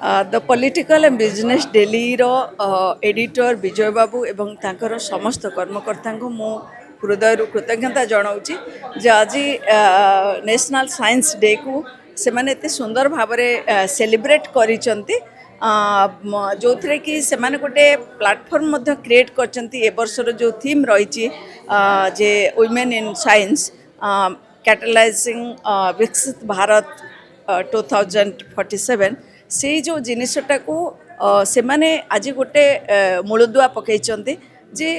The political and business daily रो editor Vijay Babu एवं तांकर समस्त कर्मकर्ता को मु हृदय कृतज्ञता जनाऊँगी जे आज नेशनल साइंस डे को से माने एते सुंदर भाव में सेलिब्रेट करिसंती जो थे कि से गोटे प्लाटफर्म क्रिएट करचंती ए वर्षर जो थीम रही जे वुमेन इन साइंस कैटलाइजिंग विकसित भारत 2047 से जो जिनसटा को से माने आज गोटे मूलदुआ पकईचंती जे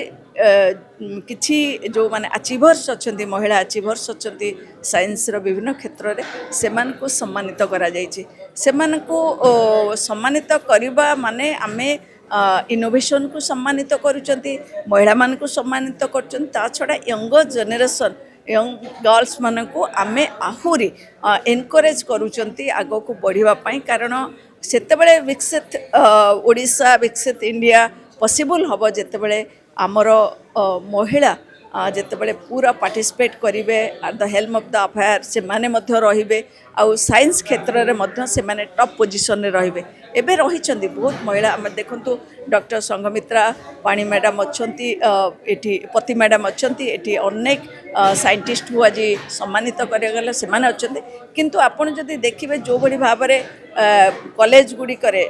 किछि जो माने अचीवर्स अच्छी महिला अचीवर्स अच्छी साइंस रो विभिन्न क्षेत्र में से सम्मानित करा जायछि सेमानकु सम्मानित करबा माने आमे इनोवेशन को सम्मानित करुचंती महिला मान को सम्मानित करचंती ता छड़ा यंग जेनेरेशन यंग गर्ल्स मान को आमे आहुरी एनकरेज करुचंती आगो को बढ़िबा पई कारण सेतेबेले विकसित ओडिशा विकसित इंडिया पॉसिबल हबो जेतेबेले आमर महिला जितेबाला पूरा पार्टिसिपेट करेंगे eight the helm of the affair से माने मध्य रहिबे आउ साइंस क्षेत्र में मध्य से माने टॉप पोजीशन में रहिबे एबे रहिचंदी बहुत महिला आम देखंतु डॉक्टर संघमित्रा पाणी मैडम अच्छंती एठी पति मैडम अच्छंती एठी अनेक साइंटिस्ट को आज सम्मानित करागला से माने अच्छंती किंतु आपण जदि देखिबे जो बड़ी भाव में कॉलेज गुडी करे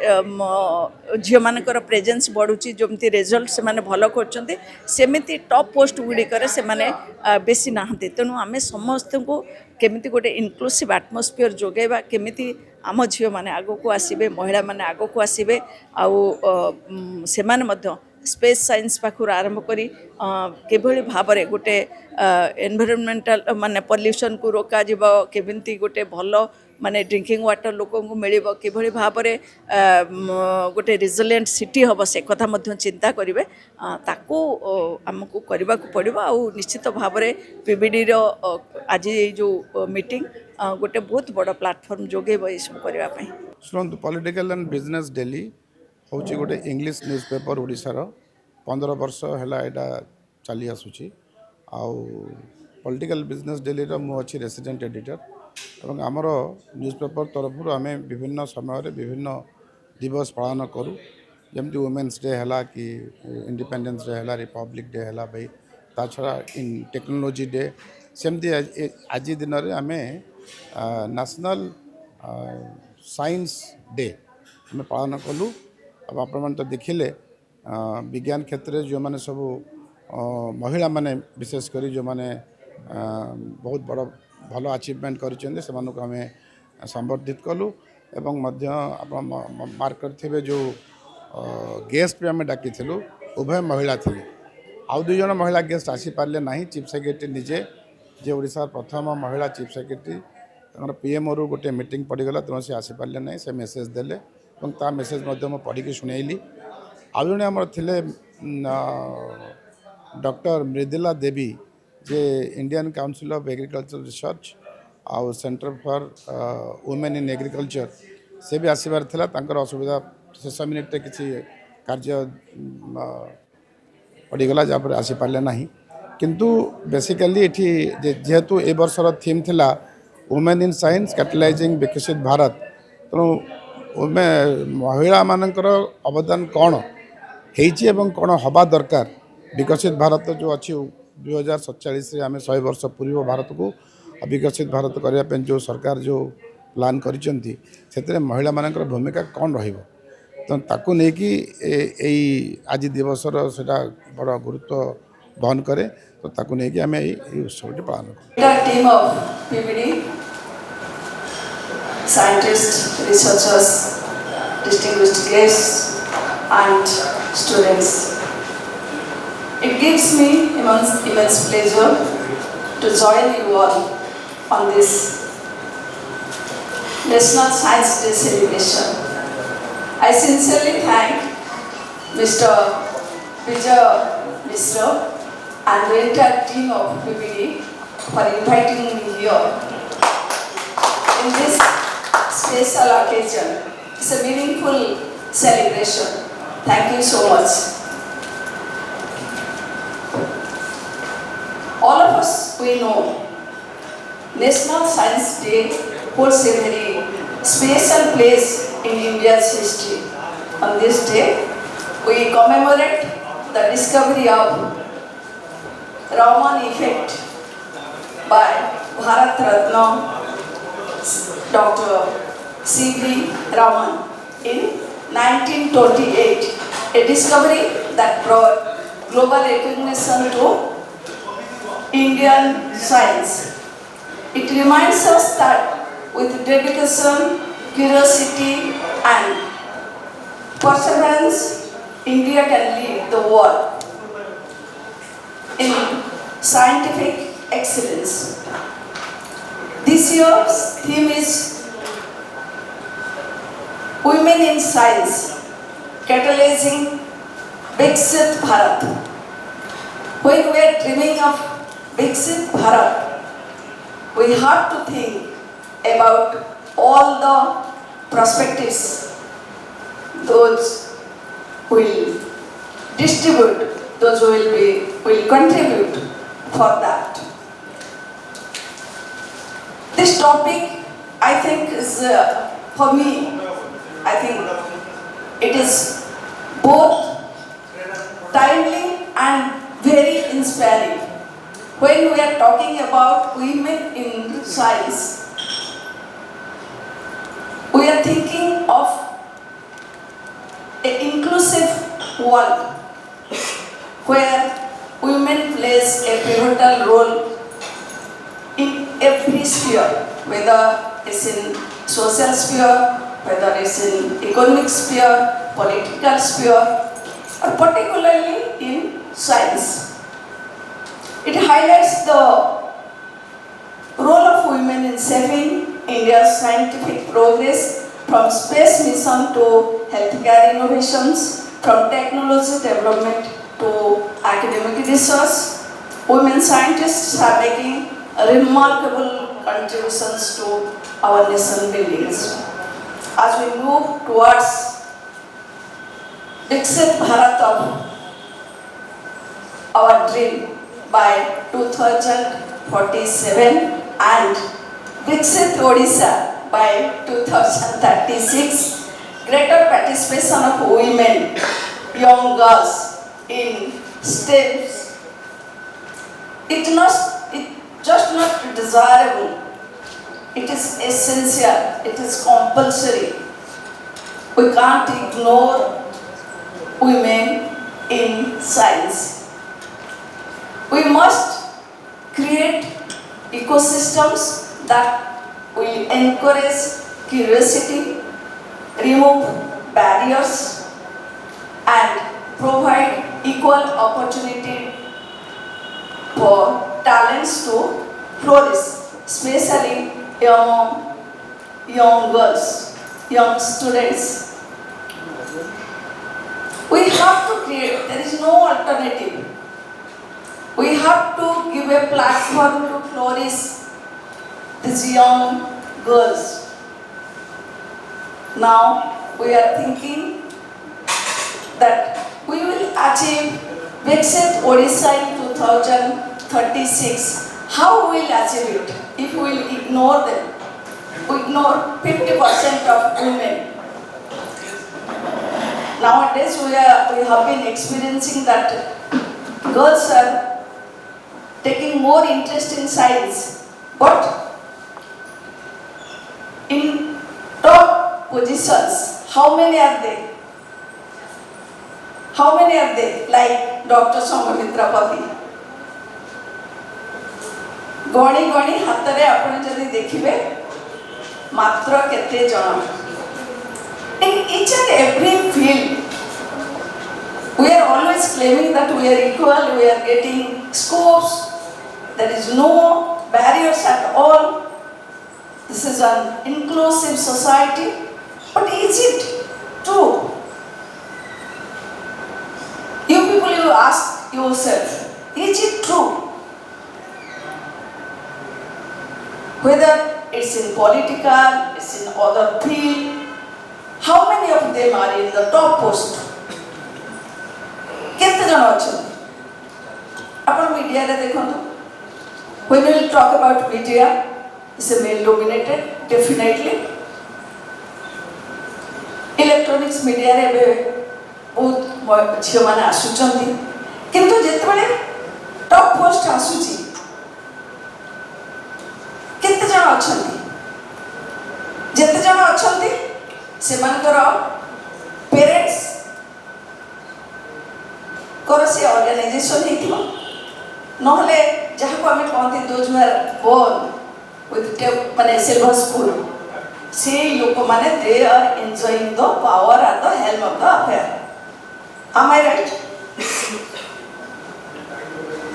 झियो मानकर प्रेजेंस बढ़ुची जमती रिजल्ट से माने भलो करचंती सेमिति टॉप पोस्ट गुडी करे से माने बेसी नाहंती तेणु आमे समस्त को केमिति गोटे इनक्लूसिव एटमॉस्फेयर जोगेबा केमिति आम झियो माने आगो को आसीबे महिला माने आगो को आसीबे आउ से माने मध्य स्पेस साइंस पाखुर आरंभ करी केभली भाव में गोटे एनवायरमेंटल माने पॉल्यूशन को रोका जीव केमिति गोटे भलो माने ड्रिंकिंग वाटर लोक को मिल किभली भाव में गोटे रिजिलिएंट सिटी हम से कथा मध्य चिंता करेंगे ताकू आमको करने को पड़ो आ निश्चित भाव में पीबीडी रो आज जो मीटिंग गोटे बहुत बड़ प्लाटफर्म जोगेब ये सब करने शुणु पॉलिटिकल एंड बिजनेस डेली हूँ गोटे इंग्लिश न्यूज़ पेपर ओडिशार 15 वर्ष है यहाँ चली आसूँ आउ पॉलिटिकल बिजनेस डेली मुझे रेसिडेंट एडिटर और आमर न्यूज़ पेपर तरफ आम विभिन्न समय विभिन्न दिवस पालन करूँ जमती वुमेन्स डे है कि इंडिपेंडेंस डे है रिपब्लिक डे है भाई ता छड़ा इन टेक्नोलॉजी डे सेमती आज दिन में आम नेशनल साइंस डे आम पालन कलु अब आपण तो देखिले विज्ञान क्षेत्र में जो मैंने सब महिला माने विशेषकर जो मैंने बहुत बड़ भल अचीवमेंट कर आम संबर्धित कलु एवं मार्क करेंगे जो गेस्ट भी आम डाकी उभय महिला थे आउ दुई जन महिला गेस्ट आसीपारे ना चीफ सेक्रेटरी निजे जे ओडिशा प्रथम महिला चीफ सेक्रेटरी पीएमओ रु गोटे मीटिंग पड़गला तेणु से आसीपारे ना से मेसेज देले ता मेसेज पढ़ी शुणेली आउ जड़े आम थे डॉक्टर मृदुला देवी जे Indian council of agriculture research आउ centre for women in agriculture से भी आसबार था असुविधा शेष मिनिट किसी कार्य पड़गला जहाँ आसीपारे ना किंतु बेसिकली ये जेहेतु ए वर्षर थीम थिला वुमेन इन साइंस कैटलाइजिंग विकसित भारत तेणु महिला मानकर अवदान कौन होइछि एवं कौन हवा दरकार विकसित भारत जो अच्छी 2047 आम 100 वर्ष पूर्व भारत को विकसित भारत करने जो सरकार जो प्लान करिसेंती से महिला मानकर भूमिका कौन रहिबो तो ताकू नहीं आज दिवसर सेटा बड़ा गुरुत्व बहन करे तो ताकू नहीं आम ये उत्सव पालन करूँ scientists, researchers, distinguished guests and students. It gives me immense pleasure to join you all on this National Science Day celebration. I sincerely thank Mr. Vijay Mishra and the entire team of PBD for inviting me here in this special occasion. It's a meaningful celebration. Thank you so much. All of us, we know National Science Day holds a very special place in India's history. On this day, we commemorate the discovery of Raman effect by Bharat Ratna Dr. C.V. Raman in 1928, a discovery that brought global recognition to Indian science. It reminds us that with dedication, curiosity, and perseverance, India can lead the world in scientific excellence. This year's theme is Women in Science, Catalyzing Viksit Bharat. When we are dreaming of Viksit Bharat, we have to think about all the perspectives those will distribute, those will contribute for that. This topic, I think, is for me, I think it is both timely and very inspiring. When we are talking about women in science, we are thinking of an inclusive world where women plays a pivotal role in every sphere, whether it's in social sphere, whether it's in economic sphere, political sphere, or particularly in science. It highlights the role of women in shaping India's scientific progress, from space mission to healthcare innovations, from technology development to academic research. Women scientists are making remarkable contributions to our nation buildings. As we move towards Viksit Bharat of our dream by 2047 and Viksit Odisha by 2036, greater participation of women, young girls in STEM. It's just not desirable, it is essential, it is compulsory. We can't ignore women in science. We must create ecosystems that will encourage curiosity, remove barriers, and provide equal opportunity for talents to flourish, especially young girls, young students. We have to create, there is no alternative. We have to give a platform to flourish these young girls. Now we are thinking that we will achieve Viksit Odisha in 2036. How we will achieve it if we will ignore them? We ignore 50% of women. Nowadays we have been experiencing that girls are taking more interest in science, but in top positions, how many are they? How many are they? Like Dr. Soumitra Pati. गणी गणी हाथ में आपण जदि देखिबे मात्र केते जण. In each and every field, we are always claiming that we are equal, we are getting scopes, there is no barriers at all. This is an inclusive society, but is it true? You people, you ask yourself, is it true? Whether it's in political, it's in other field, how many of them are in the top post? केते जन अछन अपन media रे देखंतु. When we will talk about media, it's a male dominated, definitely. Electronics media रे बहुत झील मैंने आसुचंती किंतु जितेबाला top post आसुची केते जण अछंती जेते जण अछंती से मानकर पेरेंट्स कर से ऑर्गेनाइजेशन हेतिबा नहले जहाँ को आम कहते those who are born with माने सिल्वर स्पून से लोक माने they are enjoying the power at the helm of the affair am I right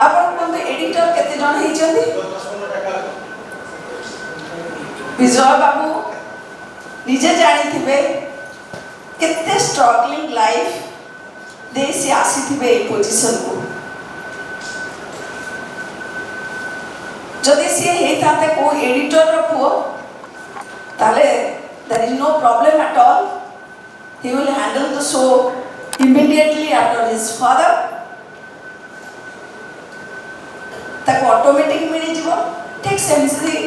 आपण कोन एडिटर केते जण हेचंती विजय बाबू निजे जानी थिबे केते स्ट्रगलिंग लाइफ दे से आसी थिबे ए पोजीशन को जदि सी हेताते को एडिटर रो पुओ ताले there is no problem at all. He will handle the show immediately after his father. ताको ऑटोमेटिक मिली जीवो ठीक सेंसरी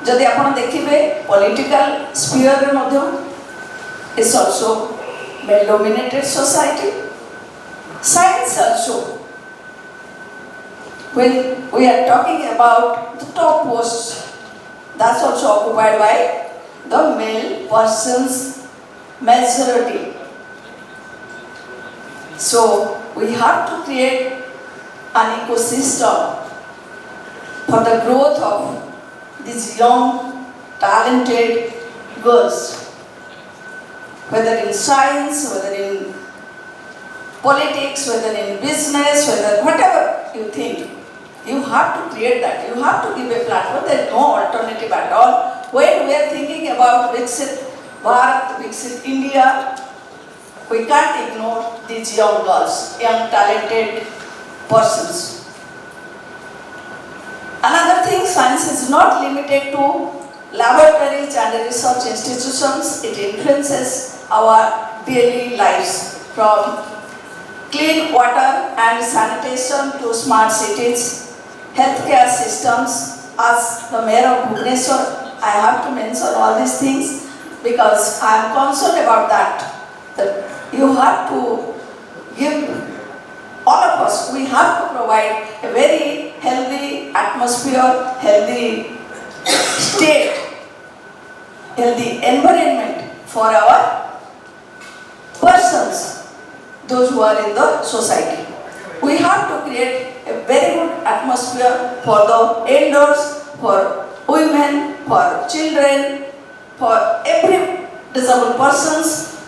जदि आपण देखिबे पॉलिटिकल स्फीयर रे मध्य is also well dominated society. Science also, when we are talking about the top posts, that's also occupied by the male person's majority. So we have to create an ecosystem for the growth of these young, talented girls, whether in science, whether in politics, whether in business, whether whatever you think, you have to create that. You have to give a platform. There is no alternative at all. When we are thinking about Viksit Bharat, Viksit India, we can't ignore these young girls, young talented persons. Another thing, science is not limited to laboratories and research institutions. It influences our daily lives, from clean water and sanitation to smart cities, healthcare systems. As the mayor of Bhubaneswar, I have to mention all these things because I am concerned about that. That you have to give, all of us, we have to provide a very healthy atmosphere, healthy state, healthy environment for our persons, those who are in the society. We have to create a very good atmosphere for the elders, for women, for children, for every disabled persons,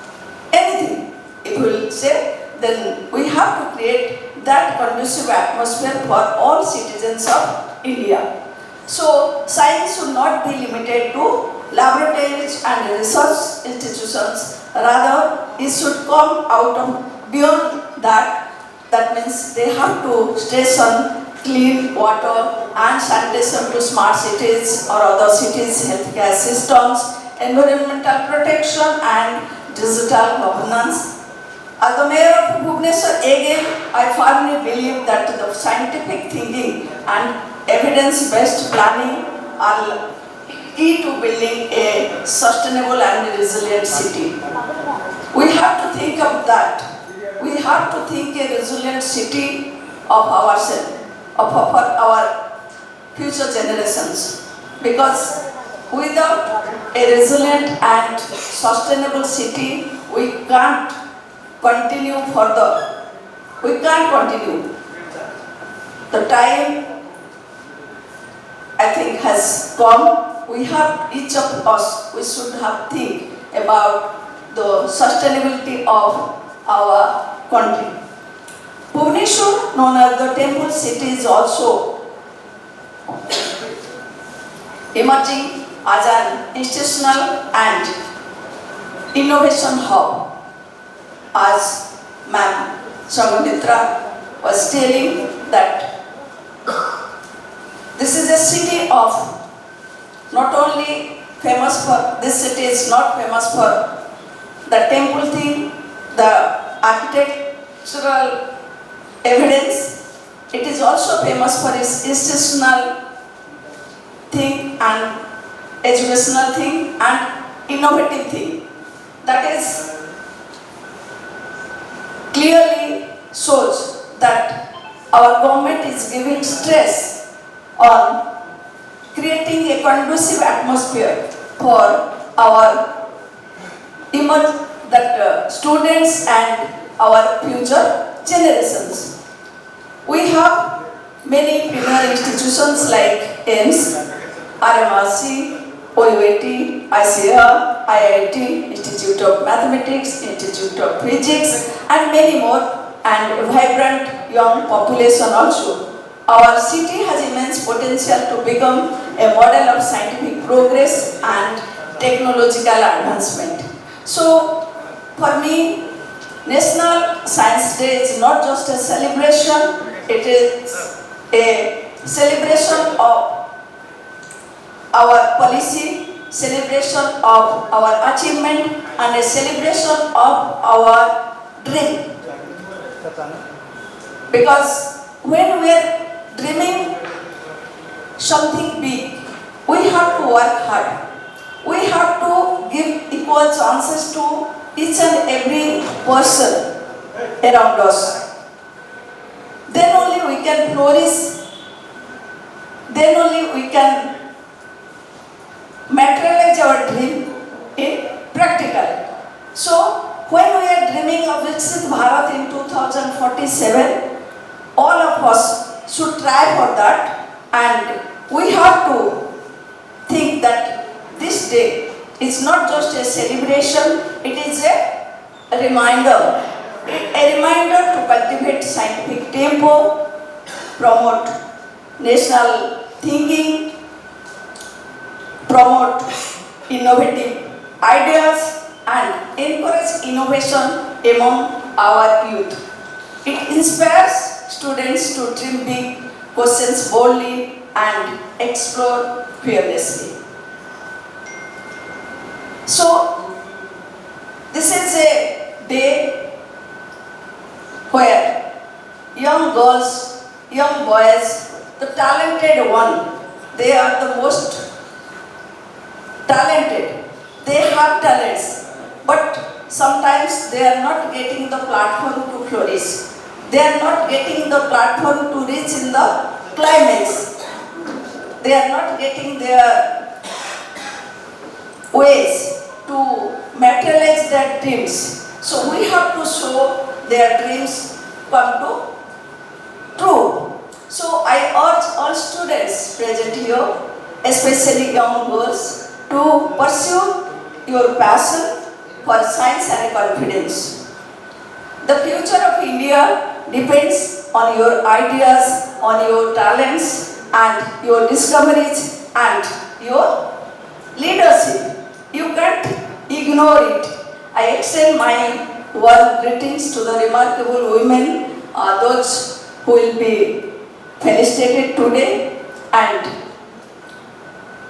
anything. If we will say, then we have to create that conducive atmosphere for all citizens of India. So science should not be limited to laboratories and research institutions. Rather, it should come out of beyond that. That means they have to station clean water and sanitation to smart cities or other cities, healthcare systems, environmental protection and digital governance. As the mayor of Bhubaneswar, again, I firmly believe that the scientific thinking and evidence-based planning are key to building a sustainable and resilient city. We have to think of that. We have to think a resilient city of ourselves, of our future generations. Because without a resilient and sustainable city, we can't continue further. We can't continue. The time, I think, has come. We have, each of us, we should have think about the sustainability of our country. Bhubaneswar, known as the temple city, is also emerging as an institutional and innovation hub. As Ma'am Sanghamitra was telling that this is a city of not only famous for, this city is not famous for the temple thing, the architectural evidence, it is also famous for its institutional thing and educational thing and innovative thing. That is shows that our government is giving stress on creating a conducive atmosphere for our students and our future generations. We have many premier institutions like AIMS, RMRC, OUAT, ICR, IIT, Institute of Mathematics, Institute of Physics, and many more, and a vibrant young population also. Our city has immense potential to become a model of scientific progress and technological advancement. So, for me, National Science Day is not just a celebration, it is a celebration of our policy, celebration of our achievement, and a celebration of our dream. Because when we are dreaming something big, we have to work hard. We have to give equal chances to each and every person around us. Then only we can flourish, then only we can materialize our dream in practical. So, when we are dreaming of Viksit Bharat in 2047, all of us should try for that, and we have to think that this day is not just a celebration, it is a reminder. A reminder to cultivate scientific tempo, promote national thinking, promote innovative ideas, and encourage innovation among our youth. It inspires students to dream big, question boldly, and explore fearlessly. So, this is a day where young girls, young boys, the talented one, they are the most talented. They have talents, but sometimes they are not getting the platform to flourish. They are not getting the platform to reach in the climax. They are not getting their ways to materialize their dreams. So we have to show their dreams come to true. So I urge all students present here, especially young girls, to pursue your passion for science and confidence. The future of India depends on your ideas, on your talents, and your discoveries, and your leadership. You can't ignore it. I extend my warm greetings to the remarkable women, those who will be felicitated today. And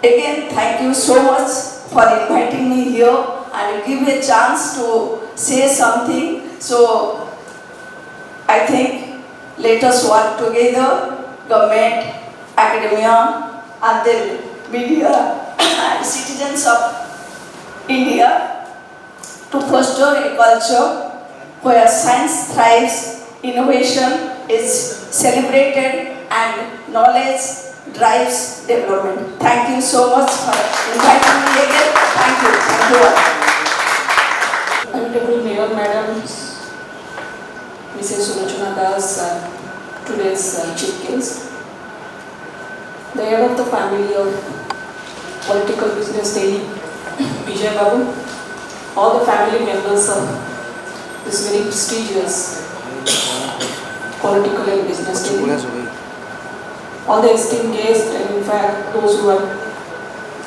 again, thank you so much for inviting me here and give me a chance to say something. So, I think let us work together, government, academia, and then media and citizens of India, to foster a culture where science thrives, innovation is celebrated, and knowledge drives development. Thank you so much for inviting me again. Thank you. Thank you all. Honorable Mayor Madam, Mrs. Sulochana Das, today's chief guest, the head of the family of political business daily, Vijay Babu, all the family members of this very prestigious political and business daily, all the esteemed guests, and in fact those who are,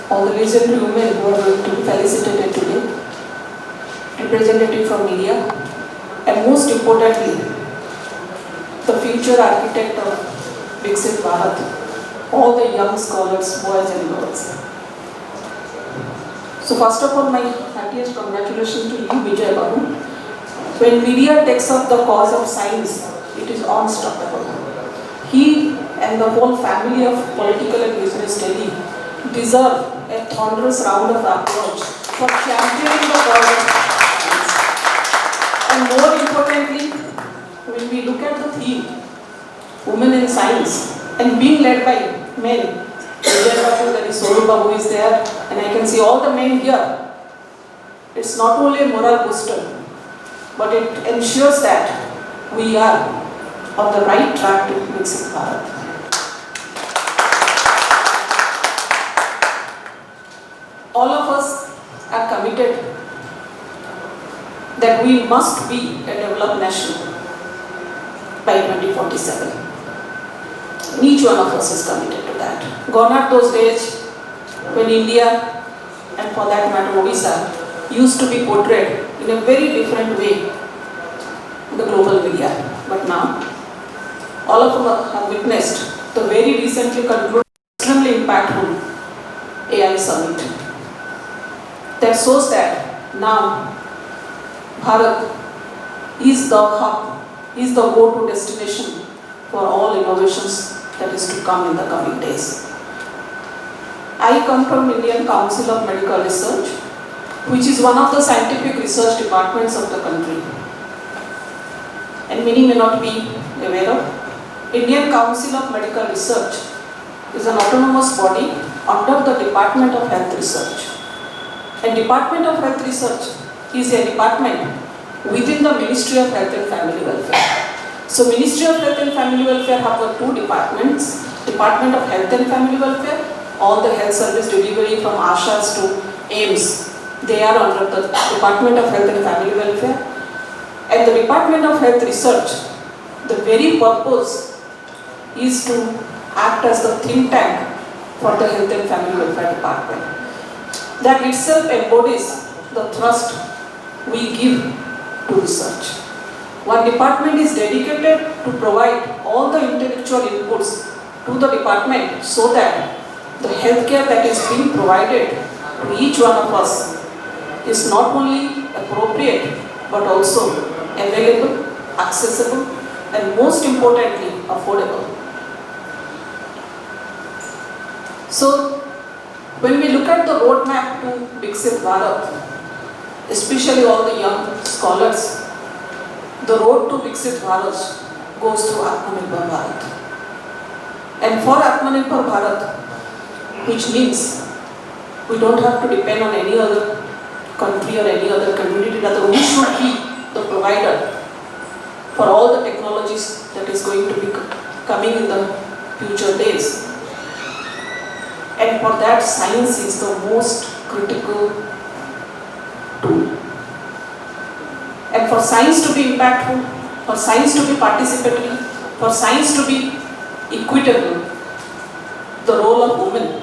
all the legendary women who are going to be felicitated today, representative from media, and most importantly, the future architect of Viksit Bharat, all the young scholars, boys and girls. So first of all, my happiest congratulations to you, Vijay Babu. When media takes up the cause of science, it is unstoppable. He and the whole family of political and business Delhi deserve a thunderous round of applause for championing the cause of science. And more importantly, when we look at the theme, women in science, and being led by men, there is Solu Babu is there, and I can see all the men here. It's not only a moral booster, but it ensures that we are on the right track to Viksit Bharat. All of us are committed that we must be a developed nation by 2047. And each one of us is committed to that. Gone are those days when India, and for that matter Odisha, used to be portrayed in a very different way in the global media. But now, all of us have witnessed the very recently concluded extremely impactful AI summit. That shows that now Bharat is the hub, is the go-to destination for all innovations that is to come in the coming days. I come from Indian Council of Medical Research, which is one of the scientific research departments of the country. And many may not be aware of. Indian Council of Medical Research is an autonomous body under the Department of Health Research. And Department of Health Research is a department within the Ministry of Health and Family Welfare. So Ministry of Health and Family Welfare have got two departments, Department of Health and Family Welfare, all the health service delivery from ASHAs to AIMS, they are under the Department of Health and Family Welfare. And the Department of Health Research, the very purpose is to act as the think tank for the Health and Family Welfare Department. That itself embodies the thrust we give to research. One department is dedicated to provide all the intellectual inputs to the department so that the healthcare that is being provided to each one of us is not only appropriate but also available, accessible, and most importantly, affordable. So, when we look at the roadmap to Viksit Bharat, especially all the young scholars, the road to Viksit Bharat goes through Atmanirbhar Bharat. And for Atmanirbhar Bharat, which means we don't have to depend on any other country or any other community, rather we should be the provider for all the technologies that is going to be coming in the future days. And for that, science is the most critical tool. And for science to be impactful, for science to be participatory, for science to be equitable, the role of women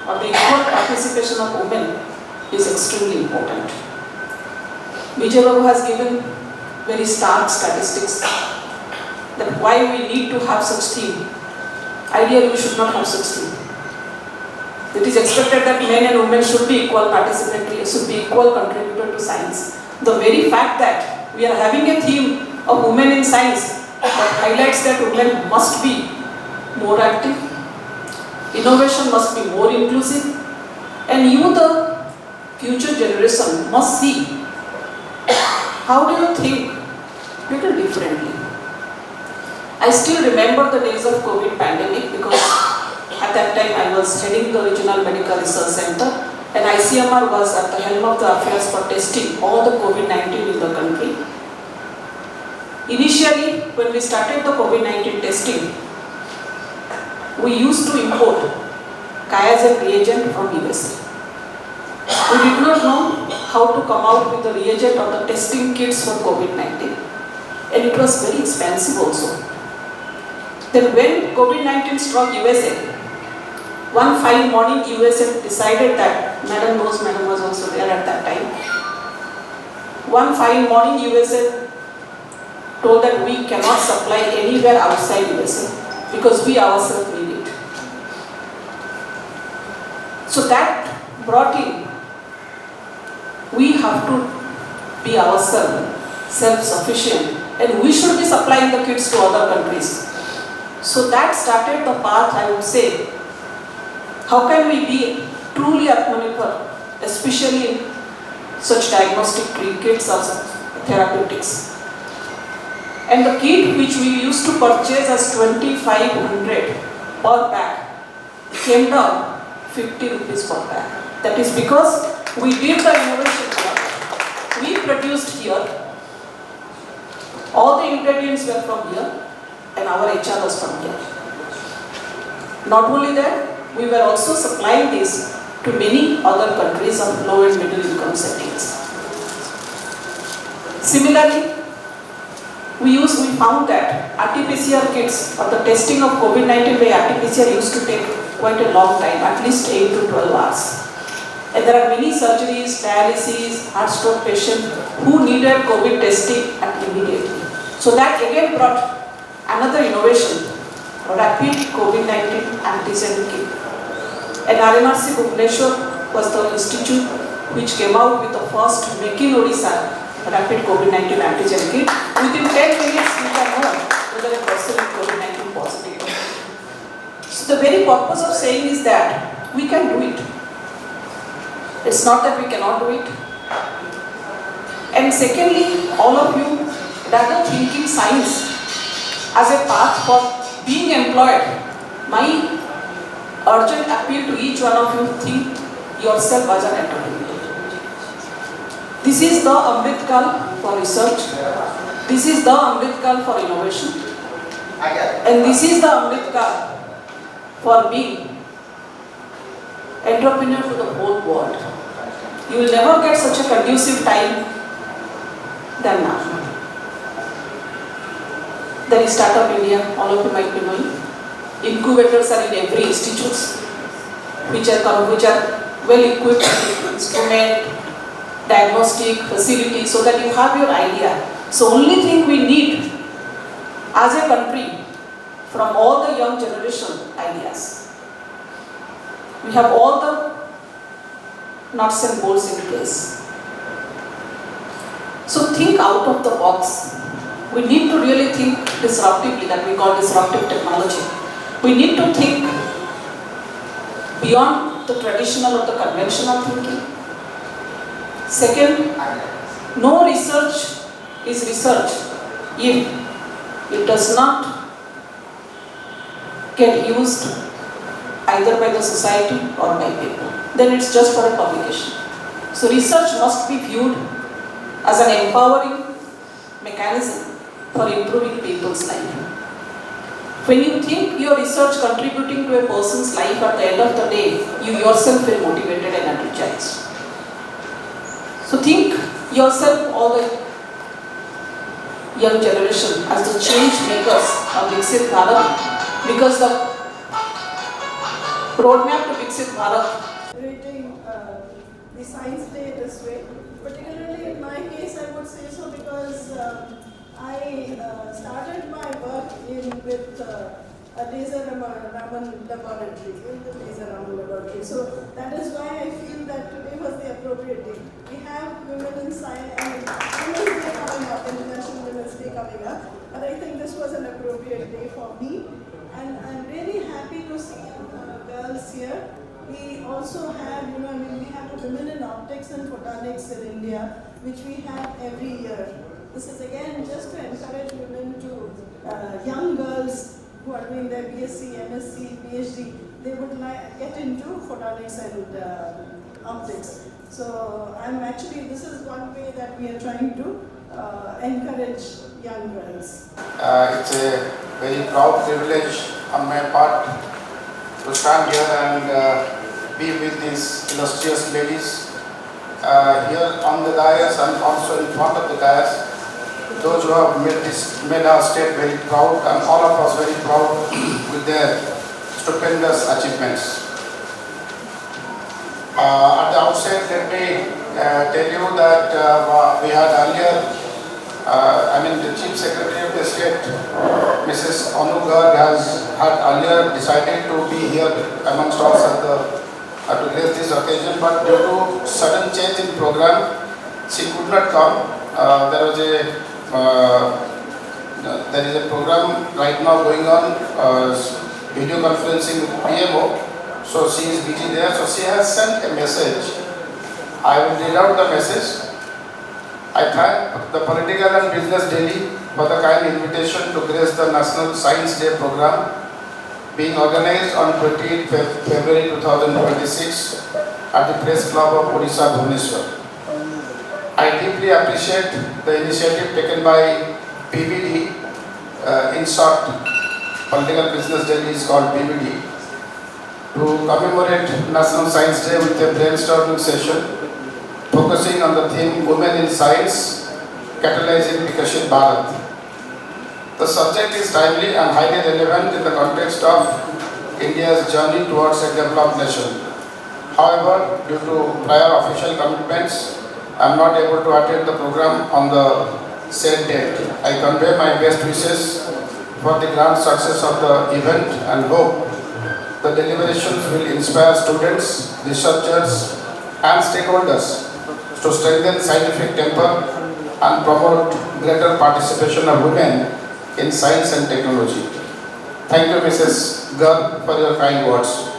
or the equal participation of women is extremely important. Vijay Babu has given very stark statistics that why we need to have such theme. Ideally, we should not have such theme. It is expected that men and women should be equal participatory, should be equal contributor to science. The very fact that we are having a theme of women in science that highlights that women must be more active, innovation must be more inclusive, and you, the future generation, must see how do you think little differently. I still remember the days of COVID pandemic because at that time I was heading the Regional Medical Research Center and ICMR was at the helm of the affairs for testing all the COVID-19 in the country. Initially, when we started the COVID-19 testing, we used to import QIAGEN reagent from USA. We did not know how to come out with the reagent or the testing kits for COVID-19, and it was very expensive also. Then when COVID-19 struck USA, one fine morning USA decided that, Madam was also there at that time. One fine morning USA told that we cannot supply anywhere outside USA because we ourselves need it. So that brought in, we have to be ourselves self-sufficient and we should be supplying the kits to other countries. So that started the path, I would say. How can we be truly Atmanirbhar, especially in such diagnostic kits or therapeutics? And the kit which we used to purchase as 2500 per bag came down 50 rupees per bag. That is because we did the innovation here, we produced here, all the ingredients were from here, and our HR was from here. Not only that, we were also supplying this to many other countries of low and middle income settings. Similarly, we found that RT-PCR kits or the testing of COVID-19 by RT-PCR used to take quite a long time, at least 8 to 12 hours. And there are many surgeries, dialysis, heart stroke patients who needed COVID testing immediately. So that again brought another innovation, rapid COVID-19 antigen kit. And RMRC Bhubaneswar was the institute which came out with the first Make in Odisha rapid COVID-19 antigen kit. Within 10 minutes, we can know whether a person is COVID-19 positive. So the very purpose of saying is that we can do it. It's not that we cannot do it. And secondly, all of you rather thinking science as a path for being employed, my urgent appeal to each one of you, think yourself as an entrepreneur. This is the Amritkal for research. This is the Amritkal for innovation. And this is the Amritkal for being entrepreneur to the whole world. You will never get such a conducive time than now. There is Startup India, all of you might be knowing. Incubators are in every institute, which are well equipped with instrument, diagnostic facilities, so that you have your idea. So only thing we need as a country from all the young generation ideas. We have all the nuts and bolts in place. So think out of the box. We need to really think disruptively, that we call disruptive technology. We need to think beyond the traditional or the conventional thinking. Second, no research is research if it does not get used either by the society or by people. Then it's just for a publication. So research must be viewed as an empowering mechanism for improving people's life. When you think your research contributing to a person's life, at the end of the day, you yourself feel motivated and energized. So think yourself, all the young generation, as the change makers of Viksit Bharat, because the roadmap to Viksit Bharat. Celebrating the Science Day this way, particularly in my case, I would say so because I started my work with a laser Raman laboratory, in the laser Raman laboratory. So that is why I feel that today was the appropriate day. We have Women in Science, Women's Day coming up, International Women's Day coming up, but I think this was an appropriate day for me. And I'm really happy to see girls here. We also have, we have a Women in Optics and Photonics in India, which we have every year. This is again just to encourage women to, young girls who are doing their BSc, MSc, PhD, they would get into photonics and optics. So this is one way that we are trying to encourage young girls. It's a very proud privilege on my part to stand here and be with these illustrious ladies here on the dais and also in front of the dais. Those who have made our state very proud, and all of us very proud with their stupendous achievements. At the outset, let me tell you that we had earlier, the Chief Secretary of the State, Mrs. Anu Garg, had earlier decided to be here amongst us to grace this occasion, but due to sudden change in program, she could not come. There is a program right now going on, video conferencing with PMO, so she is busy there. So she has sent a message. I will read out the message. I thank the Political and Business Daily for the kind invitation to grace the National Science Day program being organized on 20 February 2026 at the Press Club of Odisha, Bhubaneswar. I deeply appreciate the initiative taken by PBD, in short, Political Business Daily is called PBD, to commemorate National Science Day with a brainstorming session focusing on the theme Women in Science, Catalyzing Vikashit Bharat. The subject is timely and highly relevant in the context of India's journey towards a developed nation. However, due to prior official commitments, I am not able to attend the program on the said date. I convey my best wishes for the grand success of the event and hope the deliberations will inspire students, researchers and stakeholders to strengthen scientific temper and promote greater participation of women in science and technology. Thank you, Mrs. Garg, for your kind words.